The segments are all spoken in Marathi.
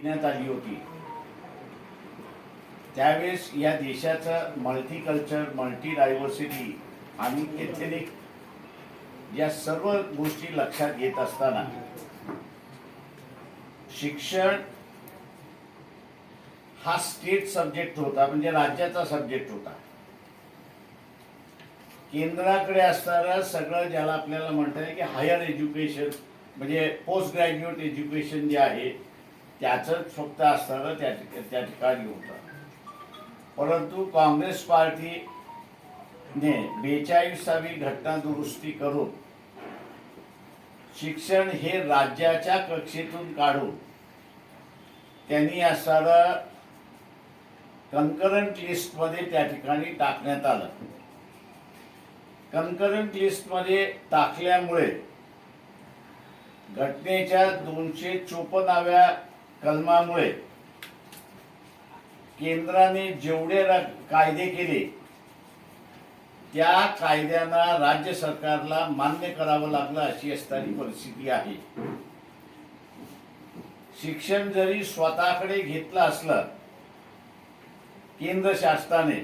देण्यात आली होती त्यावेळेस या देशाचं मल्टीकल्चर, मल्टी डायव्हर्सिटी आणि एथनिक या सर्व गोष्टी लक्षात घेत असताना शिक्षण हा स्टेट सब्जेक्ट होता, म्हणजे राज्याचा सब्जेक्ट होता. केंद्राकडे असणारं सगळं ज्याला आपल्याला म्हणता येईल की हायर एज्युकेशन म्हणजे पोस्ट ग्रॅज्युएट एज्युकेशन जे आहे त्याचंच फक्त असणारं त्या ठिकाणी होतं. परंतु काँग्रेस पार्टीने 42वी घटना दुरुस्ती करून शिक्षण हे राज्याच्या कक्षेतून काढून त्यांनी असणारं कन्करंट लिस्टमध्ये त्या ठिकाणी टाकण्यात आलं. कन्करंट लिस्टमध्ये टाकल्यामुळे घटनेच्या 254व्या कलमामुळे केंद्राने जेवढे कायदे केले त्या कायद्यांना राज्य सरकारला मान्य करावं लागलं, अशी असणारी परिस्थिती आहे. शिक्षण जरी स्वतःकडे घेतलं असलं केंद्र शासनाने,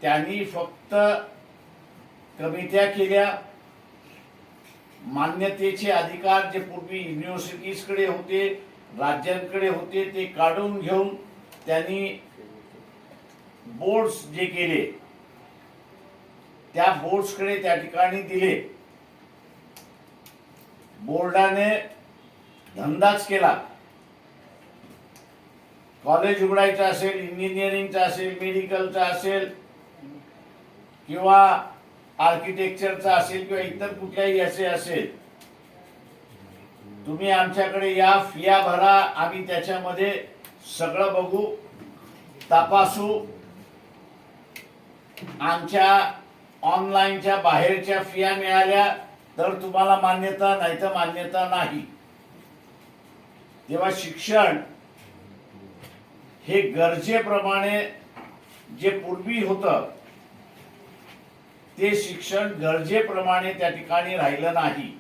त्यांनी फक्त कमिट्या केल्या. मान्यतेचे अधिकार जे पूर्वी युनिव्हर्सिटीजकडे होते, राज्यांकडे होते, ते काढून घेऊन त्यांनी बोर्ड्स जे केले त्या बोर्ड्सकडे त्या ठिकाणी दिले. बोर्डाने धंदाच केला. कॉलेज उघडायचं असेल, इंजिनिअरिंगचं असेल, मेडिकलचं असेल किंवा आर्किटेक्चरचा असेल किंवा इतर कुठल्याही असे असेल, तुम्ही आमच्याकडे या, फिया भरा, आम्ही त्याच्यामध्ये सगळं बघू, तपासू. आमच्या ऑनलाईनच्या बाहेरच्या फिया मिळाल्या तर तुम्हाला मान्यता, नाही तर मान्यता नाही. तेव्हा शिक्षण हे गरजेप्रमाणे जे पूर्वी होतं ते शिक्षण गरजेप्रमाणे त्या ठिकाणी राहिलं नाही,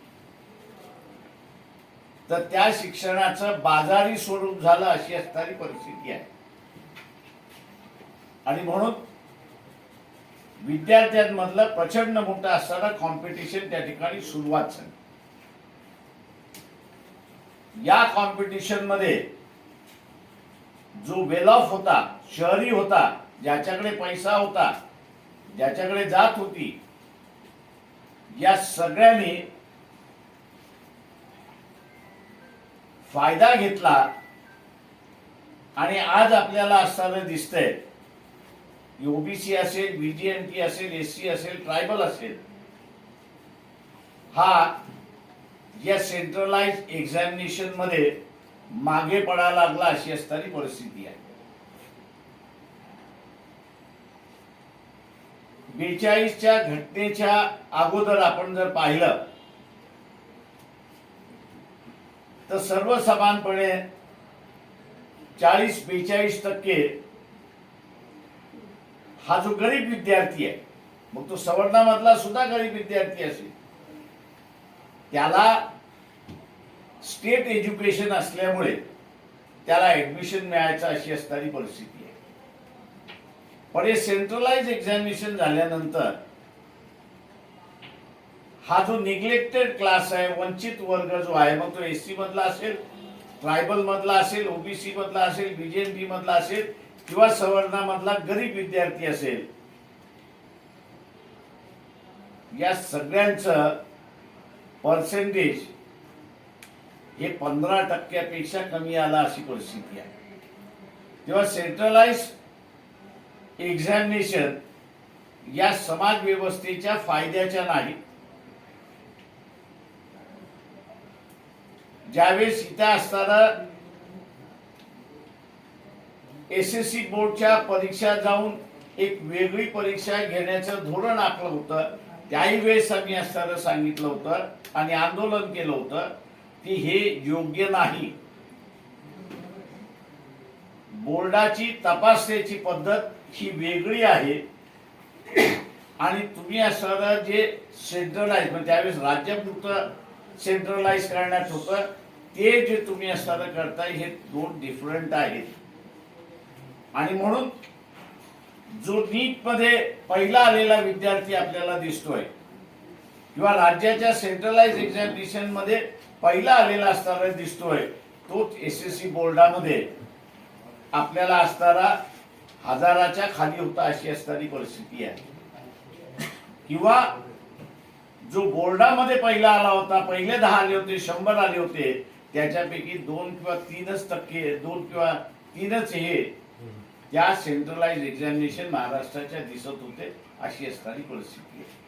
तर त्या शिक्षणाचं बाजारी स्वरूप झालं, अशी असणारी परिस्थिती आहे. आणि म्हणून विद्यार्थ्यांमधलं प्रचंड मोठं असणारं कॉम्पिटिशन त्या ठिकाणी सुरुवात झाली. या कॉम्पिटिशन मध्ये जो वेल ऑफ होता, शहरी होता, ज्याच्याकडे पैसा होता, ज्याच्याकडे जात होती, या सगळ्यांनी फायदा घेतला. आणि आज आपल्याला असताना दिसतंय, ओबीसी असेल, बीजीएमटी असेल, एससी असेल, ट्रायबल असेल, हा या सेंट्रलाइज एक्झामिनेशन मध्ये मागे पडायला लागला, अशी असणारी परिस्थिती आहे. 42च्या घटनेच्या अगोदर आपण जर पाहिलं तर सर्वसमानपणे 40-42% हा जो गरीब विद्यार्थी आहे, मग तो सवर्णामधला सुद्धा गरीब विद्यार्थी असेल, त्याला स्टेट एज्युकेशन असल्यामुळे त्याला ऍडमिशन मिळायचं, अशी असणारी परिस्थिती आहे. पण हे सेंट्रलाइज एक्झामिनेशन झाल्यानंतर हा जो निग्लेक्टेड क्लास आहे, वंचित वर्ग जो आहे, मग तो एससी मधला असेल, ट्रायबल मधला असेल, ओबीसी मधला असेल, बीजेएमपी मधला असेल किंवा सवर्णामधला गरीब विद्यार्थी असेल, या सगळ्यांचं पर्सेंटेज हे 15% कमी आला, अशी परिस्थिती आहे. तेव्हा सेंट्रलाइज एक्झामिनेशन या समाज व्यवस्थेच्या फायद्याच्या नाही. ज्यावेळेस इथं असताना एसएससी बोर्डच्या परीक्षा जाऊन एक वेगळी परीक्षा घेण्याचं धोरण आखलं होतं, त्याही वेळेस आम्ही असताना सांगितलं होतं आणि आंदोलन केलं होतं की हे योग्य नाही. बोर्डाची तपासण्याची पद्धत ही वेगळी आहे आणि तुम्ही असणारं जे सेंट्रलाइज, म्हणजे त्यावेळेस राज्यापुरतं सेंट्रलाइज करण्यात होतं, ते जे तुम्ही असताना करताय हे दोन डिफरंट आहेत. आणि म्हणून जो नीट मध्ये पहिला आलेला विद्यार्थी आपल्याला दिसतोय किंवा राज्याच्या सेंट्रलाइज एक्झामिनेशन मध्ये पहिला आलेला असताना दिसतोय, तोच SSC बोर्डामध्ये आपल्याला असताना हजाराच्या खाली होता अशी असणारी परिस्थिती आहे. किंवा जो बोर्डामध्ये पहिला आला होता, पहिले 10 आले होते, 100 आले होते, त्याच्यापैकी 2 किंवा 3% 2 किंवा 3च हे त्या सेंट्रलाइज एक्झामिनेशन महाराष्ट्राच्या दिसत होते अशी असणारी परिस्थिती आहे.